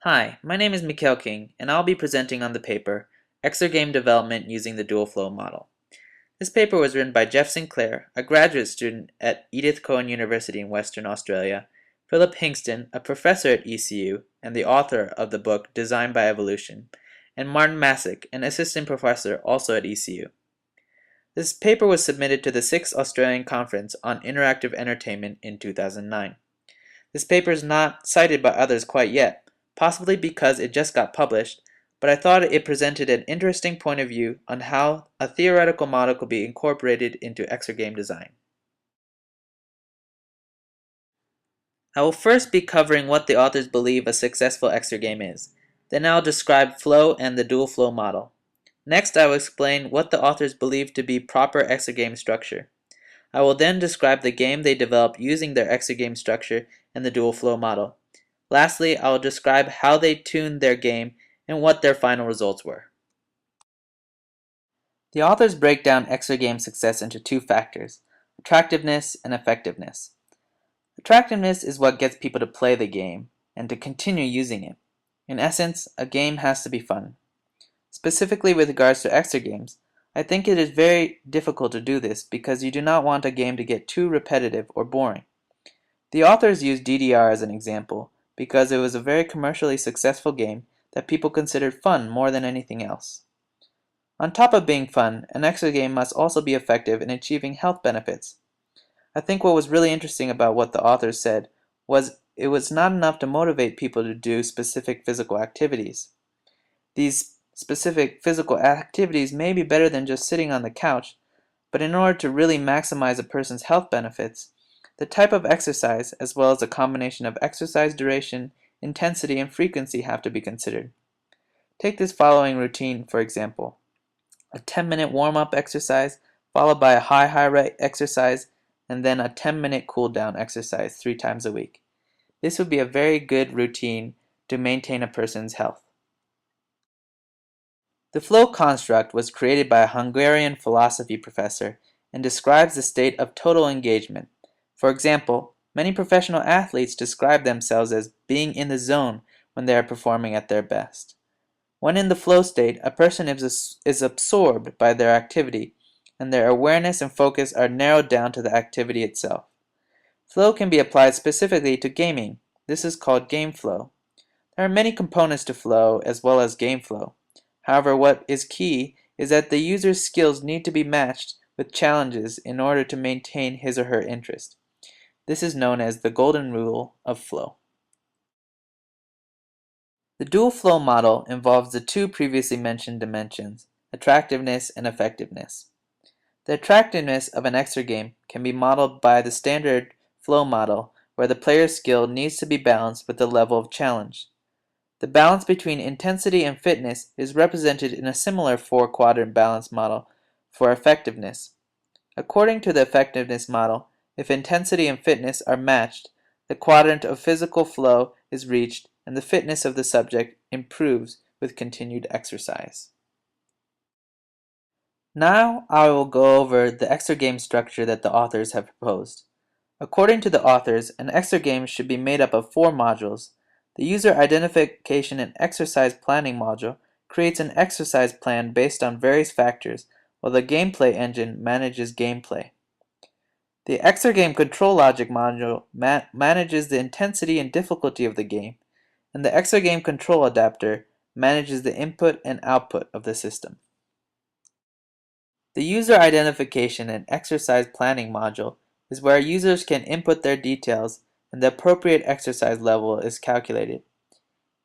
Hi, my name is Mikhail King, and I'll be presenting on the paper, Exergame Development Using the Dual Flow Model. This paper was written by Jeff Sinclair, a graduate student at Edith Cowan University in Western Australia, Philip Hingston, a professor at ECU and the author of the book Design by Evolution, and Martin Masick, an assistant professor also at ECU. This paper was submitted to the 6th Australian Conference on Interactive Entertainment in 2009. This paper is not cited by others quite yet, possibly because it just got published, but I thought it presented an interesting point of view on how a theoretical model could be incorporated into exergame design. I will first be covering what the authors believe a successful exergame is. Then I'll describe flow and the dual flow model. Next, I will explain what the authors believe to be proper exergame structure. I will then describe the game they developed using their exergame structure and the dual flow model. Lastly, I will describe how they tuned their game and what their final results were. The authors break down exergame success into two factors, attractiveness and effectiveness. Attractiveness is what gets people to play the game and to continue using it. In essence, a game has to be fun. Specifically with regards to exergames, I think it is very difficult to do this because you do not want a game to get too repetitive or boring. The authors use DDR as an example because it was a very commercially successful game that people considered fun more than anything else. On top of being fun, an exergame must also be effective in achieving health benefits. I think what was really interesting about what the authors said was it was not enough to motivate people to do specific physical activities. These specific physical activities may be better than just sitting on the couch, but in order to really maximize a person's health benefits, the type of exercise, as well as a combination of exercise duration, intensity, and frequency have to be considered. Take this following routine, for example. A 10-minute warm-up exercise, followed by a high rate exercise, and then a 10-minute cool-down exercise 3 times a week. This would be a very good routine to maintain a person's health. The flow construct was created by a Hungarian philosophy professor and describes the state of total engagement. For example, many professional athletes describe themselves as being in the zone when they are performing at their best. When in the flow state, a person is absorbed by their activity, and their awareness and focus are narrowed down to the activity itself. Flow can be applied specifically to gaming. This is called game flow. There are many components to flow as well as game flow. However, what is key is that the user's skills need to be matched with challenges in order to maintain his or her interest. This is known as the golden rule of flow. The dual flow model involves the two previously mentioned dimensions, attractiveness and effectiveness. The attractiveness of an exergame can be modeled by the standard flow model, where the player's skill needs to be balanced with the level of challenge. The balance between intensity and fitness is represented in a similar 4-quadrant balance model for effectiveness. According to the effectiveness model, if intensity and fitness are matched, the quadrant of physical flow is reached and the fitness of the subject improves with continued exercise. Now I will go over the exergame structure that the authors have proposed. According to the authors, an exergame should be made up of 4 modules. The User Identification and Exercise Planning module creates an exercise plan based on various factors, while the Gameplay engine manages gameplay. The Exergame Control Logic module manages the intensity and difficulty of the game, and the Exergame Control Adapter manages the input and output of the system. The User Identification and Exercise Planning module is where users can input their details and the appropriate exercise level is calculated.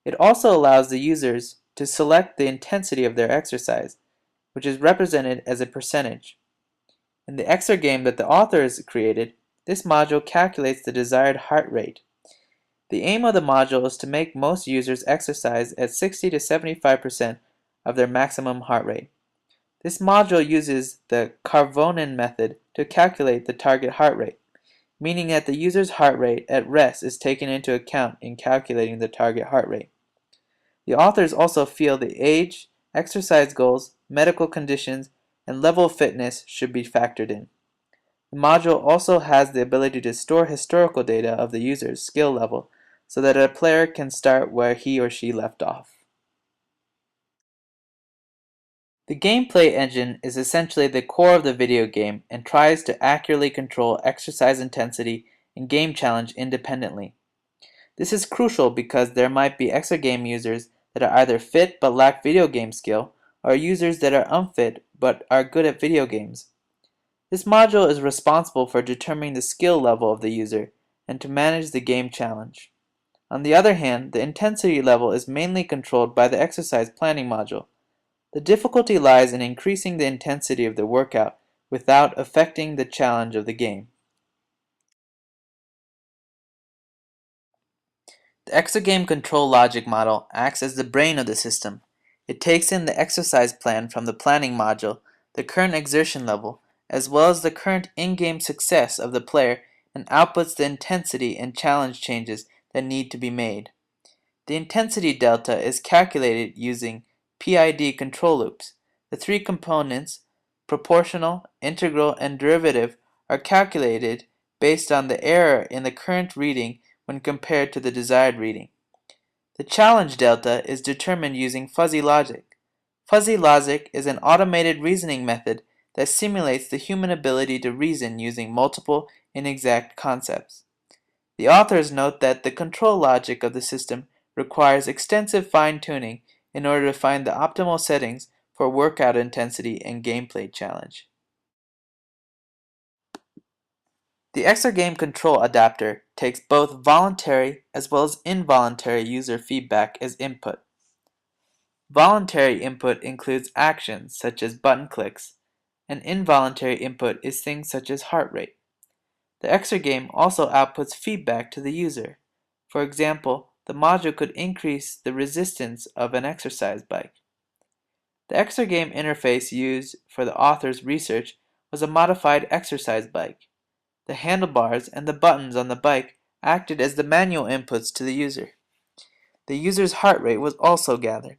It also allows the users to select the intensity of their exercise, which is represented as a percentage. In the exergame that the authors created, this module calculates the desired heart rate. The aim of the module is to make most users exercise at 60 to 75% of their maximum heart rate. This module uses the Karvonen method to calculate the target heart rate, meaning that the user's heart rate at rest is taken into account in calculating the target heart rate. The authors also feel the age, exercise goals, medical conditions, and level of fitness should be factored in. The module also has the ability to store historical data of the user's skill level, so that a player can start where he or she left off. The gameplay engine is essentially the core of the video game and tries to accurately control exercise intensity and game challenge independently. This is crucial because there might be exergame users that are either fit but lack video game skill, or users that are unfit but are good at video games. This module is responsible for determining the skill level of the user and to manage the game challenge. On the other hand, the intensity level is mainly controlled by the exercise planning module. The difficulty lies in increasing the intensity of the workout without affecting the challenge of the game. The exergame control logic model acts as the brain of the system. It takes in the exercise plan from the planning module, the current exertion level, as well as the current in-game success of the player, and outputs the intensity and challenge changes that need to be made. The intensity delta is calculated using PID control loops. The three components, proportional, integral, and derivative, are calculated based on the error in the current reading when compared to the desired reading. The challenge delta is determined using fuzzy logic. Fuzzy logic is an automated reasoning method that simulates the human ability to reason using multiple inexact concepts. The authors note that the control logic of the system requires extensive fine-tuning in order to find the optimal settings for workout intensity and gameplay challenge. The exergame control adapter takes both voluntary as well as involuntary user feedback as input. Voluntary input includes actions such as button clicks, and involuntary input is things such as heart rate. The exergame also outputs feedback to the user. For example, the module could increase the resistance of an exercise bike. The exergame interface used for the author's research was a modified exercise bike. The handlebars and the buttons on the bike acted as the manual inputs to the user. The user's heart rate was also gathered.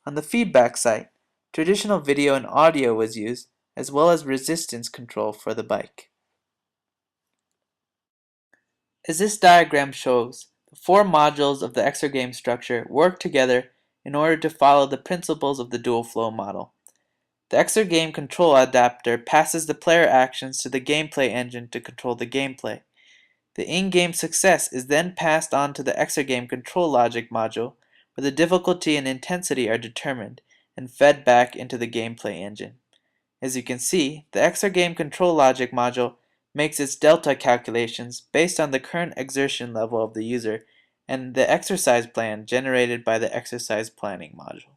On the feedback site, traditional video and audio was used, as well as resistance control for the bike. As this diagram shows, the four modules of the exergame structure work together in order to follow the principles of the dual flow model. The exergame control adapter passes the player actions to the gameplay engine to control the gameplay. The in-game success is then passed on to the exergame control logic module, where the difficulty and intensity are determined and fed back into the gameplay engine. As you can see, the exergame control logic module makes its delta calculations based on the current exertion level of the user and the exercise plan generated by the exercise planning module.